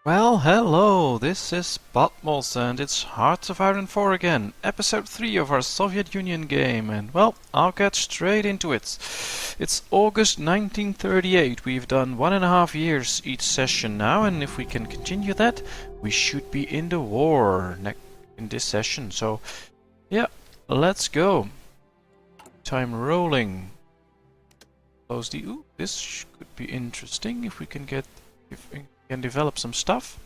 Well, hello, this is Patmos and it's Hearts of Iron 4 again, episode 3 of our Soviet Union game, and well, I'll get straight into it. It's August 1938, we've done 1.5 years each session now, and if we can continue that, we should be in the war in this session, so yeah, let's go. Time rolling. Close the... Ooh, this could be interesting if we can develop some stuff.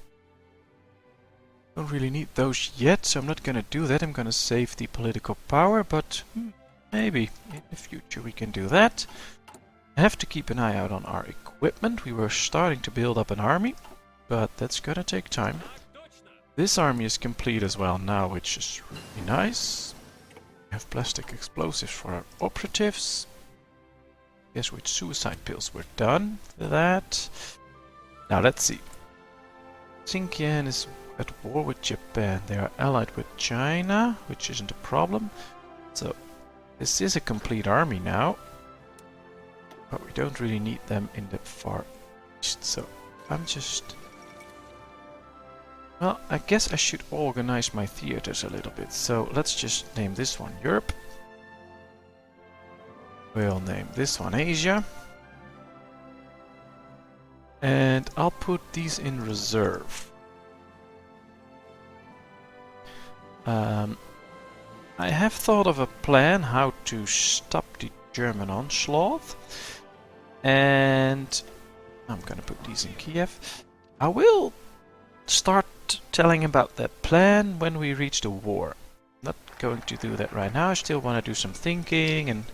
Don't really need those yet, so I'm not gonna do that. I'm gonna save the political power, but maybe in the future we can do that. I have to keep an eye out on our equipment. We were starting to build up an army, but that's gonna take time. This army is complete as well now, which is really nice. We have plastic explosives for our operatives. Guess with suicide pills we're done for that. Now let's see. Xinjiang is at war with Japan. They are allied with China, which isn't a problem. So this is a complete army now. But we don't really need them in the far east. So I'm just... Well, I guess I should organize my theaters a little bit. So let's just name this one Europe. We'll name this one Asia. And I'll put these in reserve. I have thought of a plan how to stop the German onslaught. And I'm gonna put these in Kiev. I will start telling about that plan when we reach the war. Not going to do that right now. I still want to do some thinking and...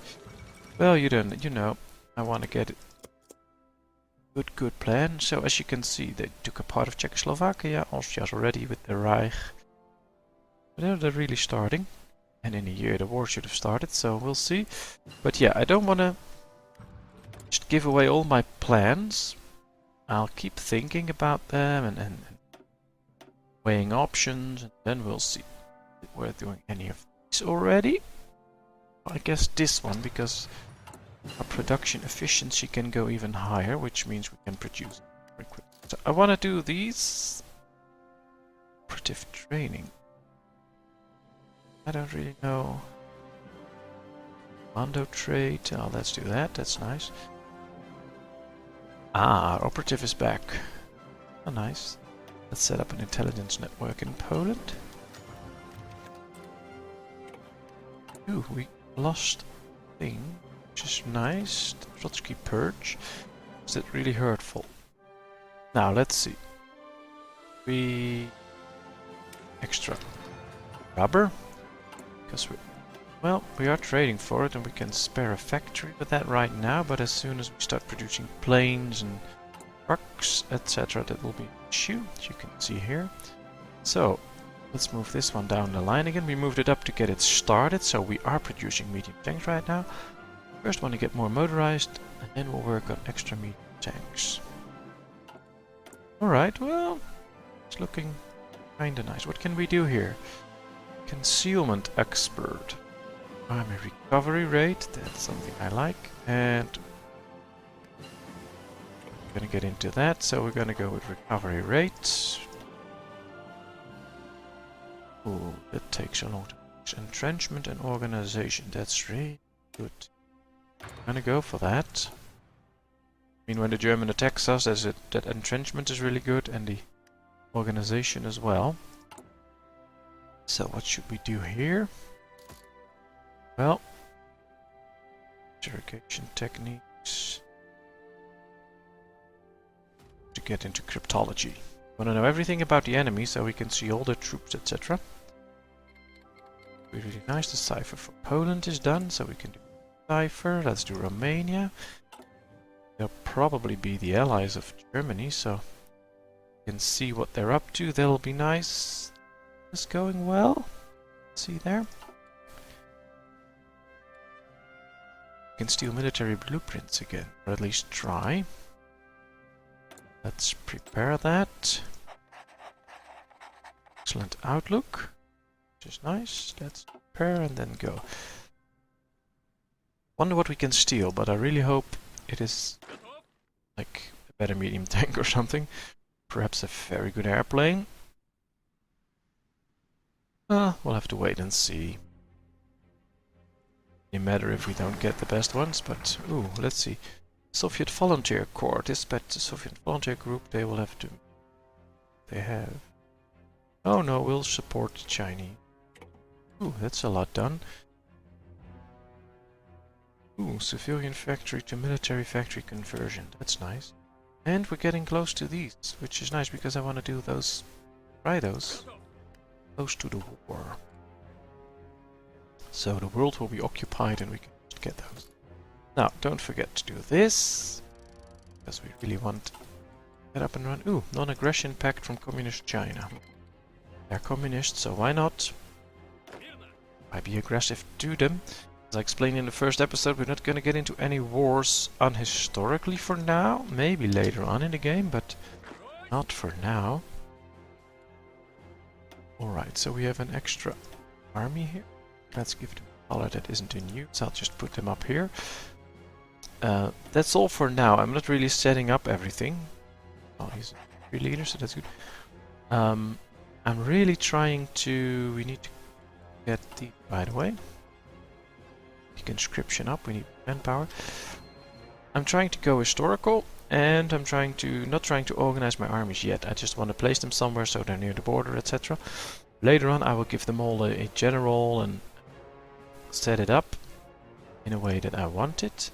Well, you know, I want to get it. Good plan. So as you can see, they took a part of Czechoslovakia. Austria's already with the Reich. But they're really starting. And in a year the war should have started, so we'll see. But yeah, I don't want to just give away all my plans. I'll keep thinking about them and weighing options, and then we'll see if we're doing any of these already. I guess this one, because our production efficiency can go even higher, which means we can produce more equipment. So I want to do these operative training. I don't really know. Commando trait. Oh, let's do that. That's nice. Ah, our operative is back. Oh, nice. Let's set up an intelligence network in Poland. Ooh, we lost a thing, which is nice. The Trotsky purge. Is that really hurtful? Now let's see. We extra rubber because we are trading for it, and we can spare a factory with that right now. But as soon as we start producing planes and trucks, etc., that will be an issue, as you can see here. So let's move this one down the line again. We moved it up to get it started, so we are producing medium tanks right now. First want to get more motorized, and then we'll work on extra medium tanks. Alright, well, it's looking kinda nice. What can we do here? Concealment expert. Army recovery rate, that's something I like. And we're gonna get into that, so we're gonna go with recovery rate. Ooh, that takes a long time. Entrenchment and organization, that's really good. I'm gonna go for that. I mean, when the German attacks us, that entrenchment is really good, and the organization as well. So what should we do here? Well, interrogation techniques. To get into cryptology. Want to know everything about the enemy so we can see all their troops, etc. Really nice. The cipher for Poland is done, so we can do cipher. Let's do Romania. They'll probably be the allies of Germany, so we can see what they're up to. That'll be nice. Is going well. See there. We can steal military blueprints again, or at least try. Let's prepare that. Excellent outlook. Which is nice. Let's prepare and then go. Wonder what we can steal, but I really hope it is like a better medium tank or something. perhaps a very good airplane. We'll have to wait and see. It doesn't matter if we don't get the best ones, but ooh, let's see. Soviet Volunteer Corps. Dispatch the Soviet Volunteer Group. They will have to. They have. Oh no, we'll support the Chinese. Ooh, that's a lot done. Ooh, civilian factory to military factory conversion. That's nice. And we're getting close to these, which is nice because I want to do those. Try those. Close to the war. So the world will be occupied and we can just get those. Now, don't forget to do this. Because we really want to get up and run. Ooh, non-aggression pact from Communist China. They're communist, so why not? Why be aggressive to them? As I explained in the first episode, we're not going to get into any wars unhistorically for now. Maybe later on in the game, but not for now. Alright, so we have an extra army here. Let's give them a color that isn't in use. I'll just put them up here. That's all for now. I'm not really setting up everything. Oh, he's a free leader, so that's good. I'm really trying to... We need to get the... By the way, conscription up. We need manpower. I'm trying to go historical, and I'm not trying to organize my armies yet. I just want to place them somewhere so they're near the border, etc. Later on, I will give them all a general and set it up in a way that I want it.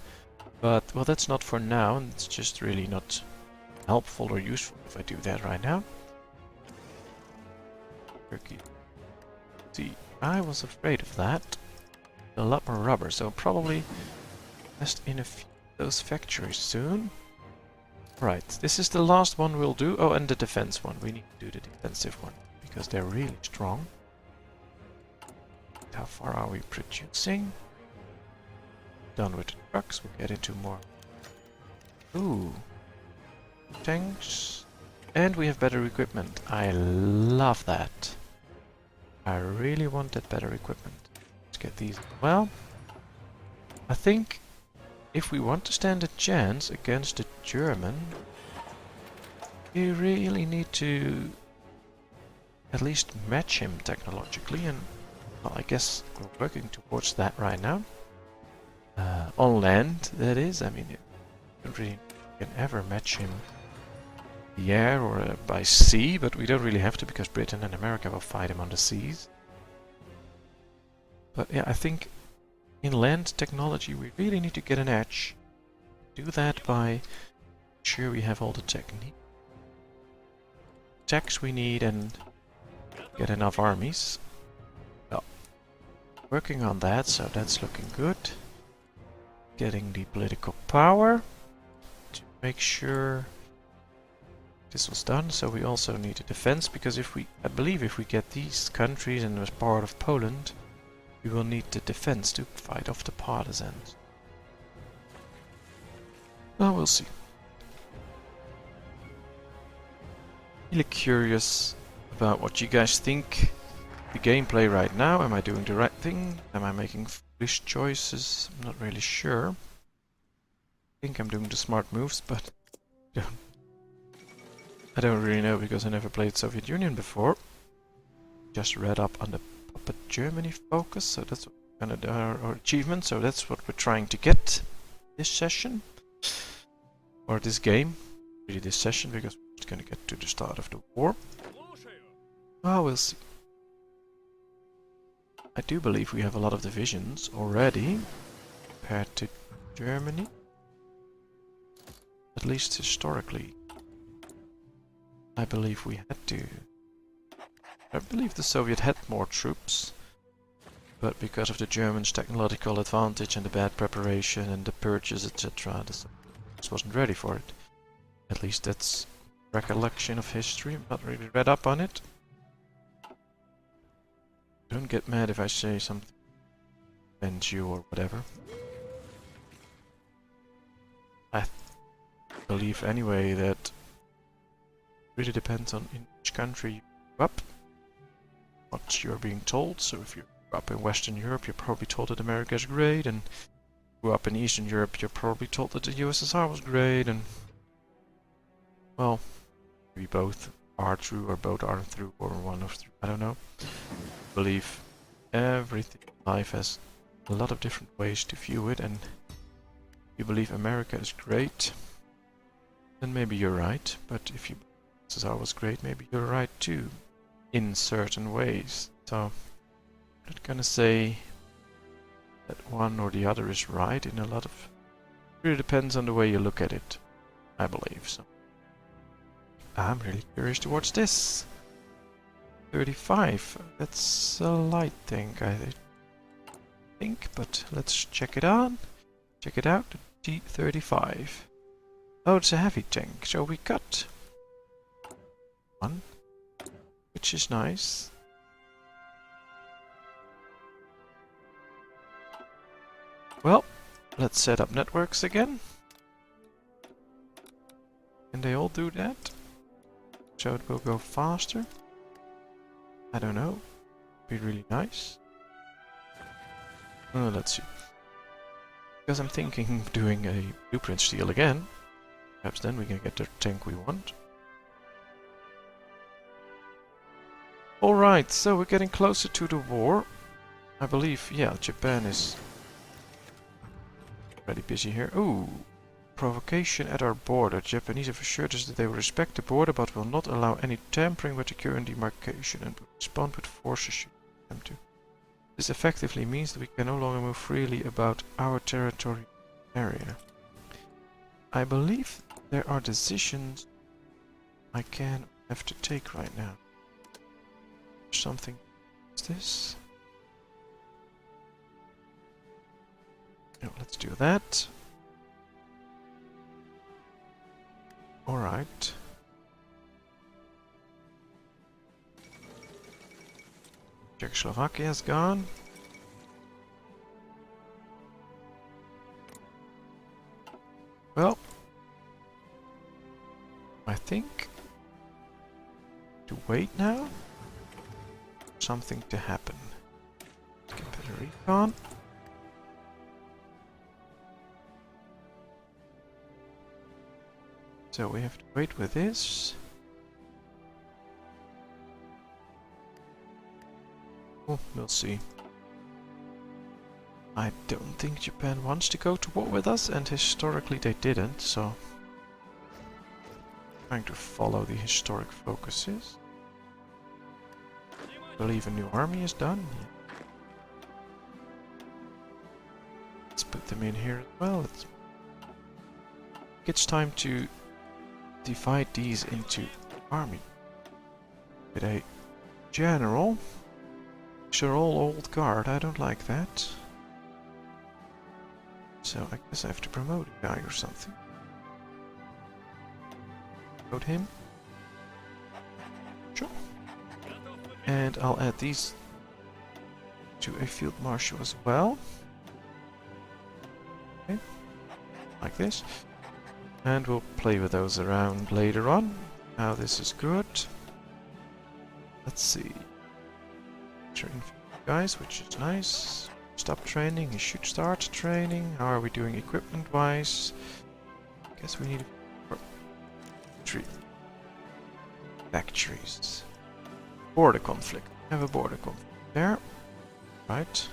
But, well, that's not for now, and it's just really not helpful or useful if I do that right now. Turkey. See, I was afraid of that. A lot more rubber, so probably invest in a few of those factories soon. Right, this is the last one we'll do. Oh, and the defense one. We need to do the defensive one, because they're really strong. How far are we producing? Done with the trucks, we'll get into more. Ooh. Tanks. And we have better equipment. I love that. I really want that better equipment. Let's get these as well. I think if we want to stand a chance against the German, we really need to at least match him technologically, and well, I guess we're working towards that right now. On land, that is. I mean, you don't really can ever match him in the air or by sea, but we don't really have to because Britain and America will fight him on the seas. But yeah, I think in land technology we really need to get an edge. Do that by sure we have all the technique. Techs we need and get enough armies. Well, working on that, so that's looking good. Getting the political power to make sure this was done. So we also need a defense, because I believe if we get these countries and as part of Poland, we will need the defense to fight off the partisans. Well, we'll see. Really curious about what you guys think. The gameplay right now. Am I doing the right thing? Am I making foolish choices? I'm not really sure. I think I'm doing the smart moves, but I don't really know because I never played Soviet Union before. Just read up on the Puppet Germany focus, so that's what we're gonna do, our achievement. So that's what we're trying to get this session or this game. Really, this session, because we're just gonna get to the start of the war. Well, we'll see. I do believe we have a lot of divisions already compared to Germany, at least historically. I believe we had to. I believe the Soviet had more troops, but because of the Germans' technological advantage and the bad preparation and the purchase, etc., this wasn't ready for it. At least that's recollection of history. I'm not really read up on it. Don't get mad if I say something offends you or whatever. I believe anyway that it really depends on in which country you grew up, what you're being told. So if you grew up in Western Europe, you're probably told that America is great, and if you grew up in Eastern Europe, you're probably told that the USSR was great, and well, maybe both are true or both aren't true or one of true. I don't know. I believe everything in life has a lot of different ways to view it, and if you believe America is great, then maybe you're right. But if you believe USSR was great, maybe you're right too, in certain ways. So I'm not gonna say that one or the other is right in a lot of... It really depends on the way you look at it, I believe. So I'm really curious to watch this. 35. That's a light tank, I think, but let's check it out. Check it out. The T-35. Oh, it's a heavy tank, so we got one, which is nice. Well, let's set up networks again. Can they all do that? So it will go faster? I don't know. Be really nice. Let's see. Because I'm thinking of doing a blueprint steal again. Perhaps then we can get the tank we want. Alright, so we're getting closer to the war. I believe, yeah, Japan is pretty busy here. Ooh, provocation at our border. Japanese have assured us that they will respect the border but will not allow any tampering with the current demarcation and will respond with forces should them to. This effectively means that we can no longer move freely about our territory area. I believe there are decisions I can have to take right now. Something is this? No, let's do that. Alright. Czechoslovakia's gone. Well, I think to wait now. Something to happen. Let's get better recon. So we have to wait with this. Oh, we'll see. I don't think Japan wants to go to war with us, and historically they didn't, so... Trying to follow the historic focuses. I believe a new army is done. Yeah. Let's put them in here as well. It's time to divide these into army. With a general. These are all old guard, I don't like that. So I guess I have to promote a guy or something. Promote him. Sure. And I'll add these to a field marshal as well. Okay. Like this. And we'll play with those around later on. Now this is good. Let's see. Train guys, which is nice. Stop training, he should start training. How are we doing equipment wise? Guess we need a factories. Border conflict. We have a border conflict there. Right.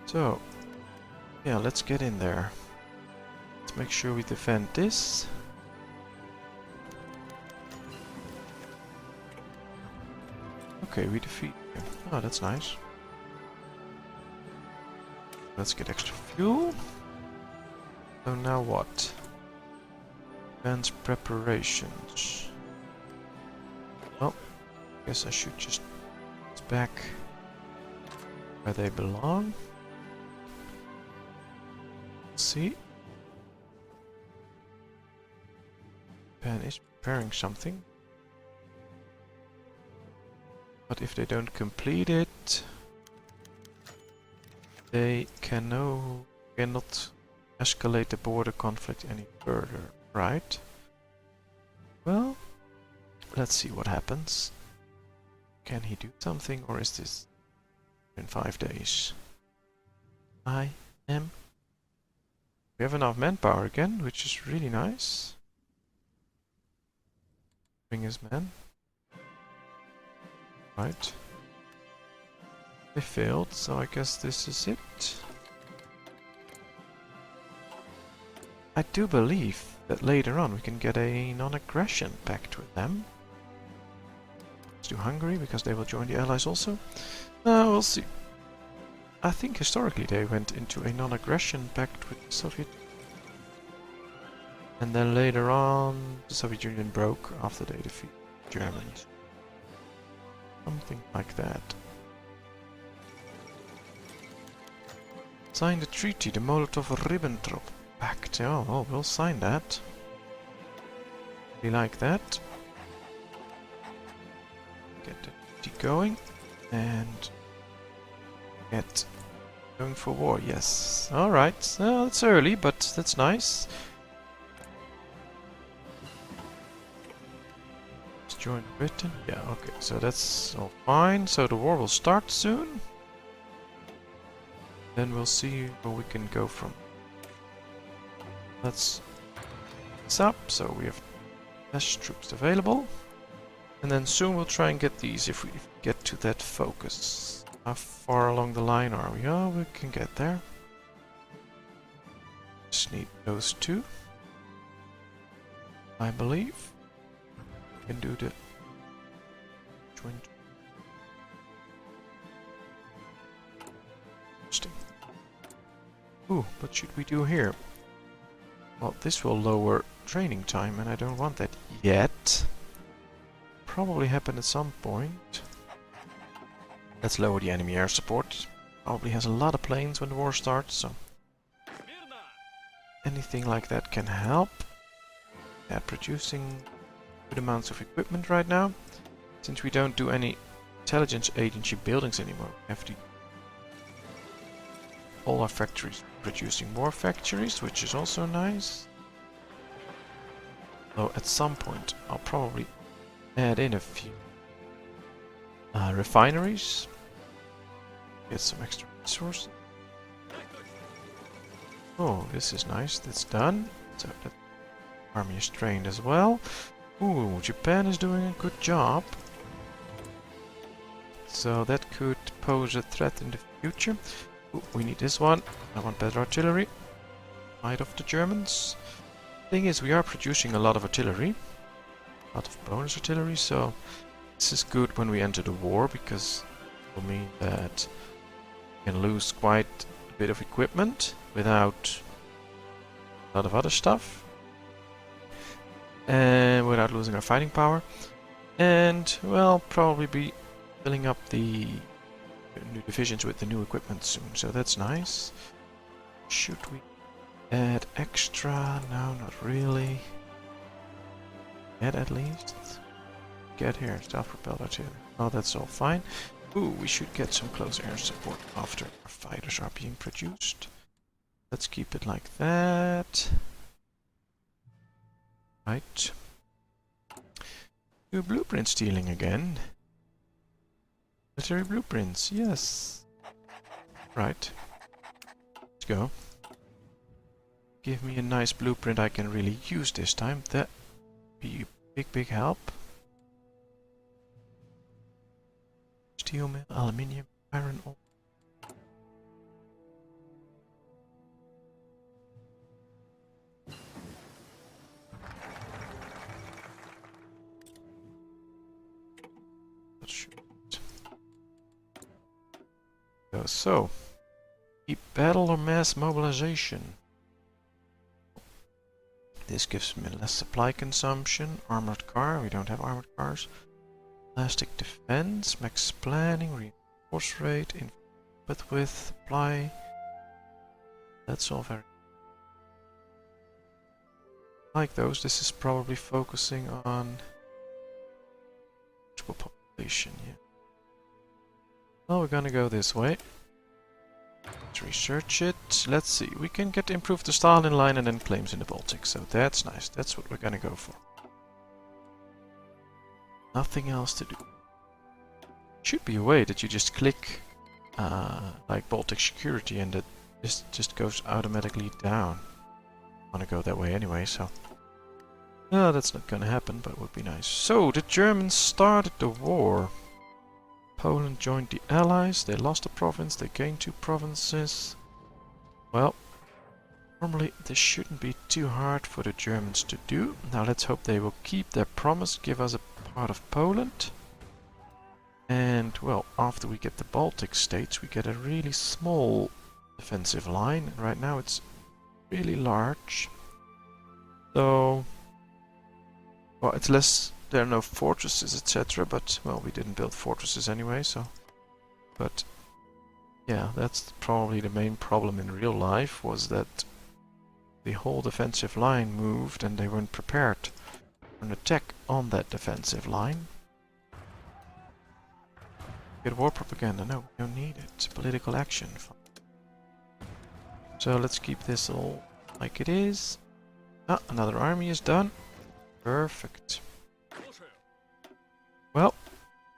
So yeah, let's get in there. Let's make sure we defend this. Okay, we defeat him. Oh, that's nice. Let's get extra fuel. So now what? Advanced preparations. Well, guess I should just put back where they belong. Let's see. Japan is preparing something. But if they don't complete it, they cannot escalate the border conflict any further, right? Well, let's see what happens. Can he do something, or is this in 5 days? We have enough manpower again, which is really nice. bring his men. Right. They failed, so I guess this is it. I do believe that later on we can get a non-aggression pact with them. Let's do Hungary, because they will join the Allies also. We'll see. I think historically they went into a non-aggression pact with the Soviet. And then later on the Soviet Union broke after they defeated the Germans. Something like that. Sign the treaty, the Molotov-Ribbentrop Pact. Oh, well, we'll sign that. We like that. Get the treaty going. And get going for war, yes. Alright, well, it's early, but that's nice. Let's join Britain. Yeah, okay, so that's all fine. So the war will start soon. Then we'll see where we can go from. Let's this up, so we have less troops available. And then soon we'll try and get these if we get to that focus. How far along the line are we? Oh, we can get there. Just need those two, I believe. We can do the 20. Interesting. Ooh, what should we do here? Well, this will lower training time, and I don't want that yet. Probably happen at some point. Let's lower the enemy air support. Probably has a lot of planes when the war starts, so anything like that can help. Yeah, producing good amounts of equipment right now. Since we don't do any intelligence agency buildings anymore, we have to all our factories producing more factories, which is also nice. Though at some point I'll probably add in a few refineries. Get some extra resources. Oh, this is nice. That's done. So that army is trained as well. Ooh, Japan is doing a good job. So that could pose a threat in the future. Ooh, we need this one. I want better artillery. Fight off the Germans. Thing is, we are producing a lot of artillery. A lot of bonus artillery, so this is good when we enter the war, because it will mean that we can lose quite a bit of equipment without a lot of other stuff. And without losing our fighting power. And, well, probably be filling up the new divisions with the new equipment soon, so that's nice. Should we add extra? No, not really. Yet at least. Get here, self-propelled artillery. Oh, that's all fine. Ooh, we should get some close air support after our fighters are being produced. Let's keep it like that. Right. Do blueprint stealing again. Military blueprints, yes. Right. Let's go. Give me a nice blueprint I can really use this time. That would be a big help. Steel mill, aluminium, iron ore. So, keep battle or mass mobilization. This gives me less supply consumption. Armored car, we don't have armored cars. Elastic defense, max planning, reinforce rate, input width, supply. That's all very like those. This is probably focusing on population, yeah. Well, we're gonna go this way. Let's research it. Let's see. We can get improved the Stalin line and then claims in the Baltic. So that's nice. That's what we're gonna go for. Nothing else to do. Should be a way that you just click like Baltic security and that this just goes automatically down. I wanna go that way anyway, so No, that's not gonna happen, but it would be nice. So, the Germans started the war. Poland joined the Allies, they lost a province, they gained 2 provinces. Well, normally this shouldn't be too hard for the Germans to do. Now let's hope they will keep their promise, give us a part of Poland. And, well, after we get the Baltic states, we get a really small defensive line. And right now it's really large. So, well, it's less, there are no fortresses, etc. But, well, we didn't build fortresses anyway, so. But, yeah, that's probably the main problem in real life, was that the whole defensive line moved and they weren't prepared for an attack on that defensive line. Get war propaganda. No, we don't need it. Political action. So let's keep this all like it is. Ah, another army is done. Perfect. Well,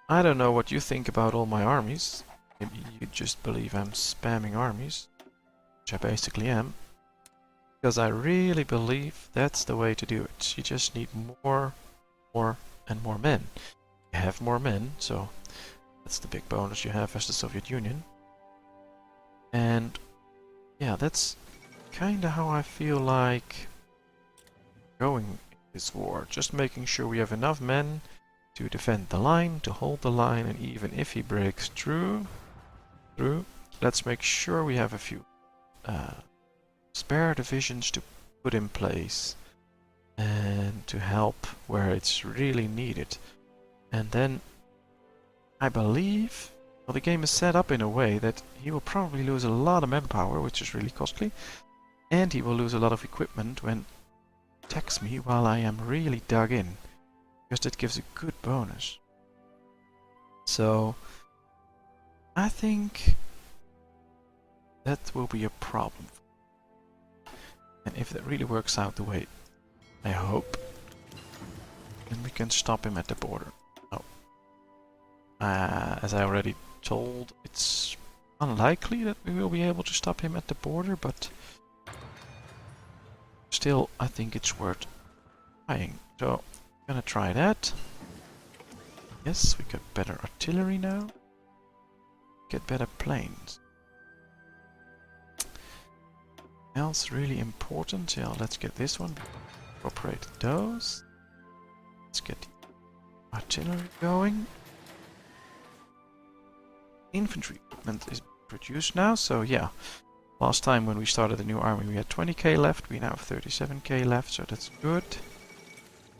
I don't know what you think about all my armies. Maybe you just believe I'm spamming armies, which I basically am. Because I really believe that's the way to do it. You just need more, and more men. You have more men, so that's the big bonus you have as the Soviet Union. And yeah, that's kinda how I feel like going this war. Just making sure we have enough men to defend the line, to hold the line, and even if he breaks through, let's make sure we have a few spare divisions to put in place and to help where it's really needed. And then I believe, well, the game is set up in a way that he will probably lose a lot of manpower, which is really costly, and he will lose a lot of equipment when he attacks me while I am really dug in, because that gives a good bonus. So I think that will be a problem. And if that really works out the way I hope, then we can stop him at the border. Oh. As I already told, it's unlikely that we will be able to stop him at the border, but still I think it's worth trying. So I'm gonna try that. Yes, we get better artillery now. Get better planes. Else really important? Yeah, let's get this one. Incorporate those. Let's get the artillery going. Infantry equipment is produced now, so yeah. Last time when we started the new army we had 20k left, we now have 37k left, so that's good.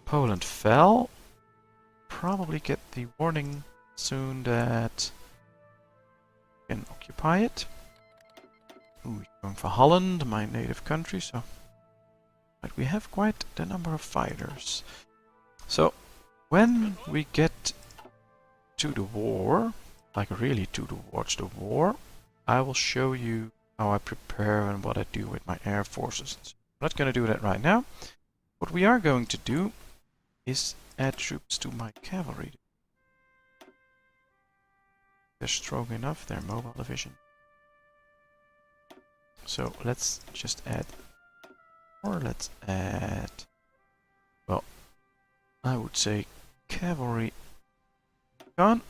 Poland fell. Probably get the warning soon that we can occupy it. Ooh, going for Holland, my native country, so but we have quite the number of fighters. So when we get to the war, like really towards the war, I will show you how I prepare and what I do with my air forces. I'm not going to do that right now. What we are going to do is add troops to my cavalry. They're strong enough, they're mobile division. So let's just add, or let's add, well, I would say cavalry gun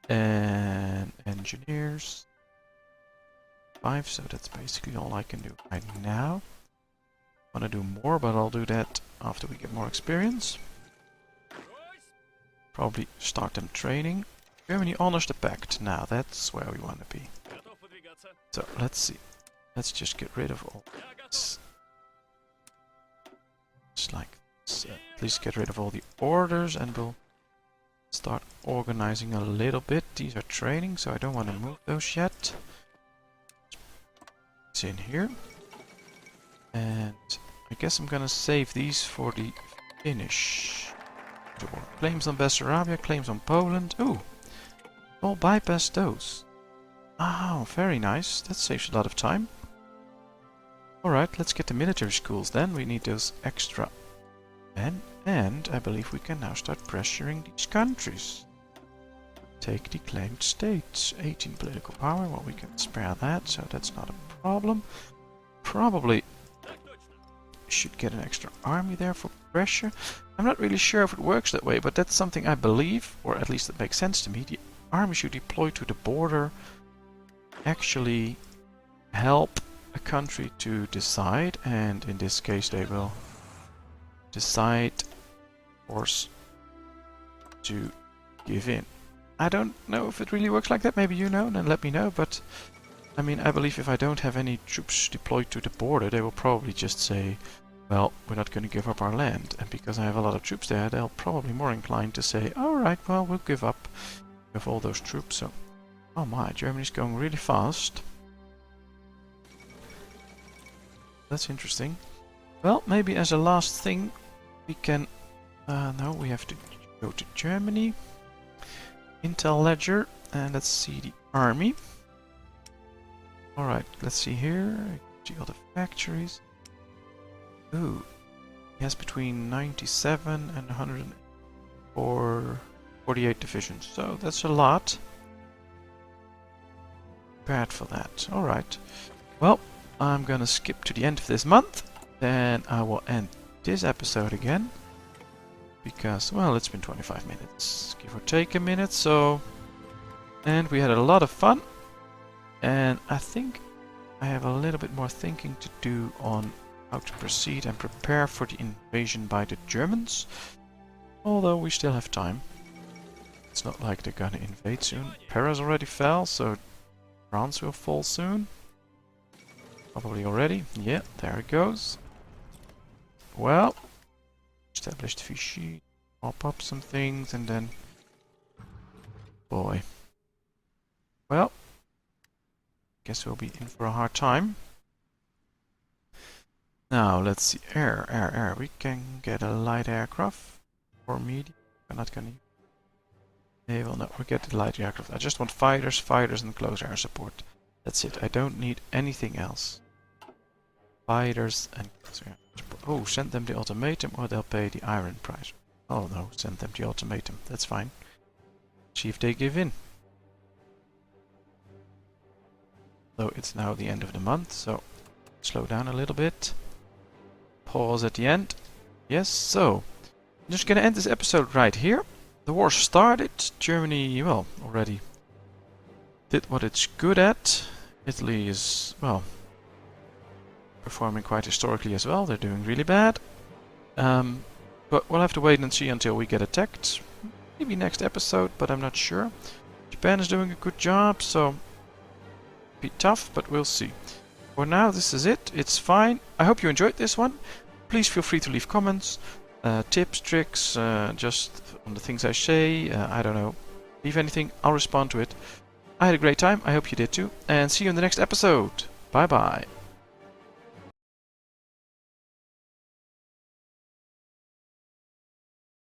and engineers 5, so that's basically all I can do right now. I want to do more, but I'll do that after we get more experience. Probably start them training. Germany honors the pact. Now that's where we want to be. So let's see. Let's just get rid of all this. Just like this. At least get rid of all the orders and we'll start organizing a little bit. These are training, so I don't want to move those yet. It's in here. And I guess I'm gonna save these for the finish. Claims on Bessarabia, claims on Poland. Ooh! All bypass those. Oh, very nice. That saves a lot of time. Alright, let's get the military schools then. We need those extra men. And I believe we can now start pressuring these countries. Take the claimed states. 18 political power. Well, we can spare that, so that's not a problem. Probably should get an extra army there for pressure. I'm not really sure if it works that way, but that's something I believe, or at least it makes sense to me. The army should deploy to the border, actually help a country to decide, and in this case they will decide, of course, to give in. I don't know if it really works like that. Maybe you know, then let me know. But I mean, I believe if I don't have any troops deployed to the border, they will probably just say, well, we're not going to give up our land. And because I have a lot of troops there, they'll probably more inclined to say, alright, well, we'll give up with all those troops. So, oh my, Germany's going really fast. That's interesting. Well, maybe as a last thing, we can... no, we have to go to Germany. Intel ledger, and let's see the army. Alright, let's see here. See all the factories. Ooh, he has between 97 and 148 divisions, so that's a lot. Prepared for that. Alright. Well, I'm gonna skip to the end of this month. Then I will end this episode again. Because, well, it's been 25 minutes, give or take a minute, so... And we had a lot of fun. And I think I have a little bit more thinking to do on how to proceed and prepare for the invasion by the Germans. Although we still have time. It's not like they're gonna invade soon. Paris already fell, so France will fall soon. Probably already. Yeah, there it goes. Well... Established Vichy, pop up some things, and then... Boy. Well, guess we'll be in for a hard time. Now, let's see. Air. We can get a light aircraft. Or medium. I'm not gonna... They will not forget the light aircraft. I just want fighters, and close air support. That's it. I don't need anything else. Fighters and close air support. Oh, send them the ultimatum or they'll pay the iron price. Oh no, send them the ultimatum. That's fine. See if they give in. Though it's now the end of the month, so slow down a little bit. Pause at the end. Yes, so I'm just gonna end this episode right here. The war started. Germany, well, already did what it's good at. Italy is, well, performing quite historically as well. They're doing really bad. But we'll have to wait and see until we get attacked. Maybe next episode, but I'm not sure. Japan is doing a good job, so be tough, but we'll see. For now, this is it. It's fine. I hope you enjoyed this one. Please feel free to leave comments, tips, tricks, just on the things I say. I don't know. Leave anything. I'll respond to it. I had a great time. I hope you did too. And see you in the next episode. Bye bye.